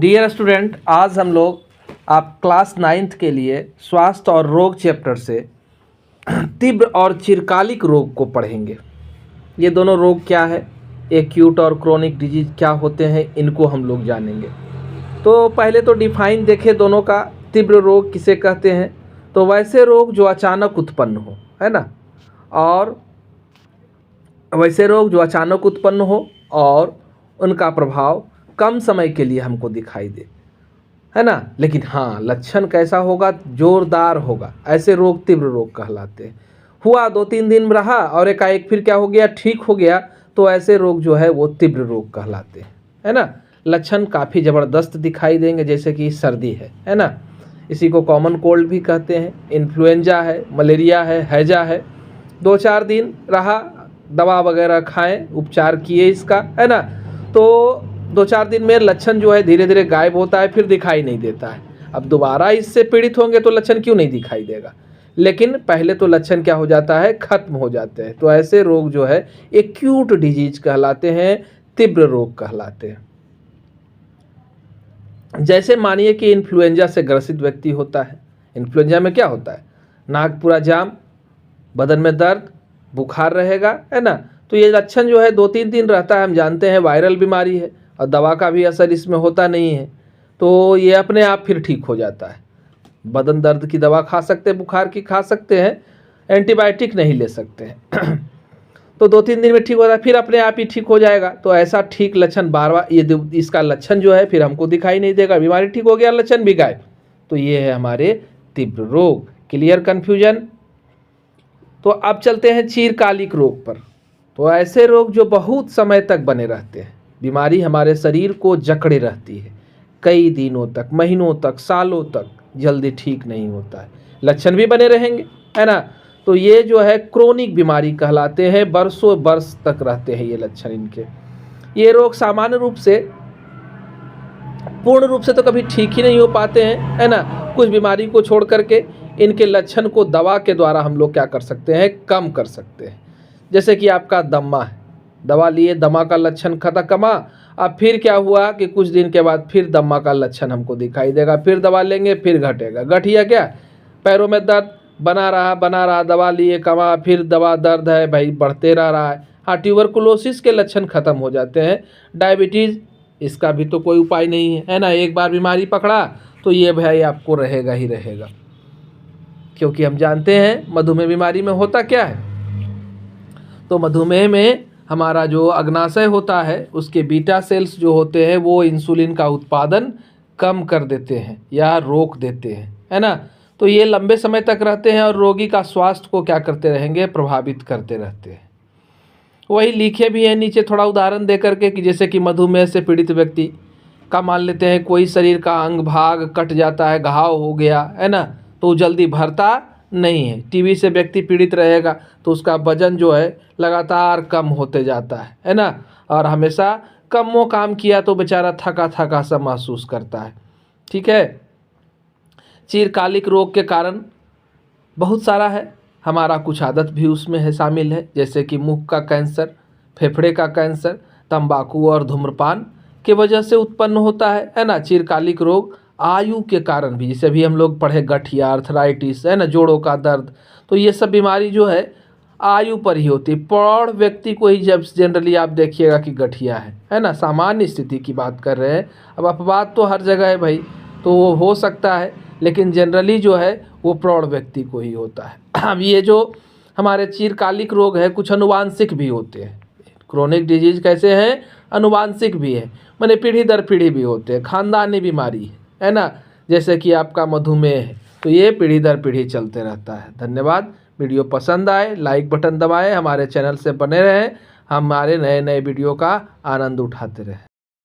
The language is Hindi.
डियर स्टूडेंट, आज हम लोग आप क्लास 9th के लिए स्वास्थ्य और रोग चैप्टर से तीव्र और चिरकालिक रोग को पढ़ेंगे। ये दोनों रोग क्या है, एक्यूट और क्रोनिक डिजीज क्या होते हैं, इनको हम लोग जानेंगे। तो पहले तो डिफाइन देखें दोनों का। तीव्र रोग किसे कहते हैं? तो वैसे रोग जो अचानक उत्पन्न हो, है ना, और वैसे रोग जो अचानक उत्पन्न हो और उनका प्रभाव कम समय के लिए हमको दिखाई दे, है ना। लेकिन हाँ, लक्षण कैसा होगा? जोरदार होगा। ऐसे रोग तीव्र रोग कहलाते हैं। हुआ 2-3 दिन में रहा और एकाएक फिर क्या हो गया, ठीक हो गया, तो ऐसे रोग जो है वो तीव्र रोग कहलाते हैं, है ना। लक्षण काफ़ी ज़बरदस्त दिखाई देंगे, जैसे कि सर्दी है ना, इसी को कॉमन कोल्ड भी कहते हैं, इन्फ्लुएंजा है, मलेरिया है, हैजा है। 2-4 दिन रहा, दवा वगैरह खाएं, उपचार किए इसका, है ना, तो 2-4 दिन में लक्षण जो है धीरे धीरे गायब होता है, फिर दिखाई नहीं देता है। अब दोबारा इससे पीड़ित होंगे तो लक्षण क्यों नहीं दिखाई देगा, लेकिन पहले तो लक्षण क्या हो जाता है, खत्म हो जाते हैं। तो ऐसे रोग जो है एक्यूट डिजीज कहलाते हैं, तीव्र रोग कहलाते हैं। जैसे मानिए कि इन्फ्लुएंजा से ग्रसित व्यक्ति होता है। इन्फ्लुएंजा में क्या होता है? नाक पूरा जाम, बदन में दर्द, बुखार रहेगा, है ना। तो ये लक्षण जो है 2-3 दिन रहता है। हम जानते हैं वायरल बीमारी है और दवा का भी असर इसमें होता नहीं है, तो ये अपने आप फिर ठीक हो जाता है। बदन दर्द की दवा खा सकते हैं, बुखार की खा सकते हैं, एंटीबायोटिक नहीं ले सकते हैं तो 2-3 दिन में ठीक होता है, फिर अपने आप ही ठीक हो जाएगा। तो ऐसा ठीक लक्षण बार बार इसका लक्षण जो है फिर हमको दिखाई नहीं देगा, बीमारी ठीक हो गया, लक्षण भी गायब। तो ये है हमारे तीव्र रोग। Clear confusion? तो अब चलते हैं चिरकालिक रोग पर। तो ऐसे रोग जो बहुत समय तक बने रहते हैं, बीमारी हमारे शरीर को जकड़े रहती है कई दिनों तक, महीनों तक, सालों तक, जल्दी ठीक नहीं होता है, लक्षण भी बने रहेंगे, है ना। तो ये जो है क्रोनिक बीमारी कहलाते हैं, वर्षों वर्ष तक रहते हैं ये लक्षण इनके। ये रोग सामान्य रूप से, पूर्ण रूप से तो कभी ठीक ही नहीं हो पाते हैं, है ना। कुछ बीमारी को छोड़ करके इनके लक्षण को दवा के द्वारा हम लोग क्या कर सकते हैं, कम कर सकते हैं। जैसे कि आपका दमा है, दवा लिए, दमा का लक्षण खत्म कमा, अब फिर क्या हुआ कि कुछ दिन के बाद फिर दमा का लक्षण हमको दिखाई देगा, फिर दवा लेंगे, फिर घटेगा। गठिया क्या? पैरों में दर्द बना रहा, दवा लिए कमा, फिर दवा, दर्द है भाई, बढ़ते रहा है। हाँ, ट्यूबरकुलोसिस के लक्षण खत्म हो जाते हैं। डायबिटीज़, इसका भी तो कोई उपाय नहीं है ना। एक बार बीमारी पकड़ा तो ये भाई आपको रहेगा ही रहेगा, क्योंकि हम जानते हैं मधुमेह बीमारी में होता क्या है। तो मधुमेह में हमारा जो अग्नाशय होता है, उसके बीटा सेल्स जो होते हैं वो इंसुलिन का उत्पादन कम कर देते हैं या रोक देते हैं, है ना। तो ये लंबे समय तक रहते हैं और रोगी का स्वास्थ्य को क्या करते रहेंगे, प्रभावित करते रहते हैं। वही लिखे भी हैं नीचे थोड़ा उदाहरण दे करके कि जैसे कि मधुमेह से पीड़ित व्यक्ति का मान लेते हैं कोई शरीर का अंग भाग कट जाता है, घाव हो गया, है ना, तो जल्दी भरता नहीं है। टीबी से व्यक्ति पीड़ित रहेगा तो उसका वजन जो है लगातार कम होते जाता है ना, और हमेशा कम काम किया तो बेचारा थका थका सा महसूस करता है। ठीक है। चिरकालिक रोग के कारण बहुत सारा है, हमारा कुछ आदत भी उसमें है, शामिल है, जैसे कि मुंह का कैंसर, फेफड़े का कैंसर, तंबाकू और धूम्रपान के वजह से उत्पन्न होता है ना। चिरकालिक रोग आयु के कारण भी, जैसे भी हम लोग पढ़े गठिया, आर्थराइटिस, है ना, जोड़ों का दर्द, तो ये सब बीमारी जो है आयु पर ही होती है। प्रौढ़ व्यक्ति को ही जब जनरली आप देखिएगा कि गठिया है ना, सामान्य स्थिति की बात कर रहे हैं। अब अपवाद तो हर जगह है भाई, तो वो हो सकता है, लेकिन जनरली जो है वो प्रौढ़ व्यक्ति को ही होता है। अब ये जो हमारे चिरकालिक रोग है कुछ अनुवांशिक भी होते हैं। क्रोनिक डिजीज कैसे हैं? अनुवांशिक भी है, माने पीढ़ी दर पीढ़ी भी होते हैं, खानदानी बीमारी है ना, जैसे कि आपका मधुमेह है, तो ये पीढ़ी दर पीढ़ी चलते रहता है। धन्यवाद। वीडियो पसंद आए लाइक बटन दबाएं, हमारे चैनल से बने रहें, हमारे नए नए वीडियो का आनंद उठाते रहें।